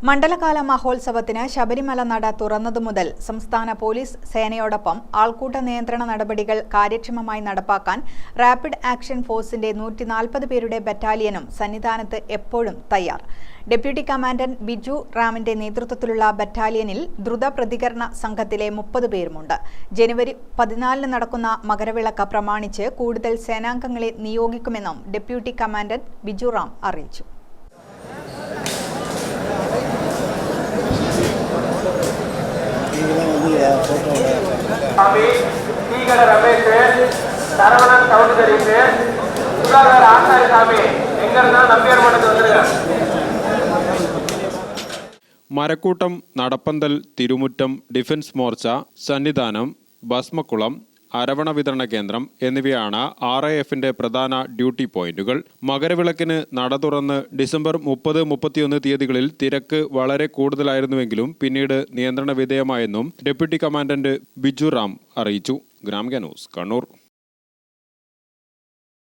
മണ്ഡലകാല മഹോത്സവത്തിന് ശബരിമല നട തുറന്നതു മുതൽ സംസ്ഥാന പോലീസ് സേനയോടൊപ്പം ആൾക്കൂട്ട നിയന്ത്രണ നടപടികൾ കാര്യക്ഷമമായി നടപ്പാക്കാൻ റാപ്പിഡ് ആക്ഷൻ ഫോഴ്സിന്റെ 140 പേരുടെ ബറ്റാലിയനും സന്നിധാനത്ത് എപ്പോഴും തയ്യാർ. ഡെപ്യൂട്ടി കമാൻഡന്റ് ബിജു റാമിന്റെ നേതൃത്വത്തിലുള്ള ബറ്റാലിയനിൽ ദ്രുത പ്രതികരണ സംഘത്തിലെ 30 പേരുമുണ്ട്. ജനുവരി 14 നടക്കുന്ന മകരവിളക്ക് പ്രമാണിച്ച് കൂടുതൽ സേനാംഗങ്ങളെ നിയോഗിക്കുമെന്നും ഡെപ്യൂട്ടി കമാൻഡന്റ് ബിജു റാം അറിയിച്ചു. മരക്കൂട്ടം, നടപ്പന്തൽ, തിരുമുറ്റം, ഡിഫൻസ് മോർച്ച, സന്നിധാനം, ഭസ്മക്കുളം, അരവണ വിതരണ കേന്ദ്രം എന്നിവയാണ് RAFന്റെ പ്രധാന ഡ്യൂട്ടി പോയിന്റുകൾ. മകരവിളക്കിന് നട തുറന്ന് ഡിസംബർ 30-31 തീയതികളിൽ തിരക്ക് വളരെ കൂടുതലായിരുന്നുവെങ്കിലും പിന്നീട് നിയന്ത്രണ വിധേയമായെന്നും ഡെപ്യൂട്ടി കമാൻഡന്റ് ബിജു റാം അറിയിച്ചു. ഗ്രാമിക ന്യൂസ്, കണ്ണൂർ.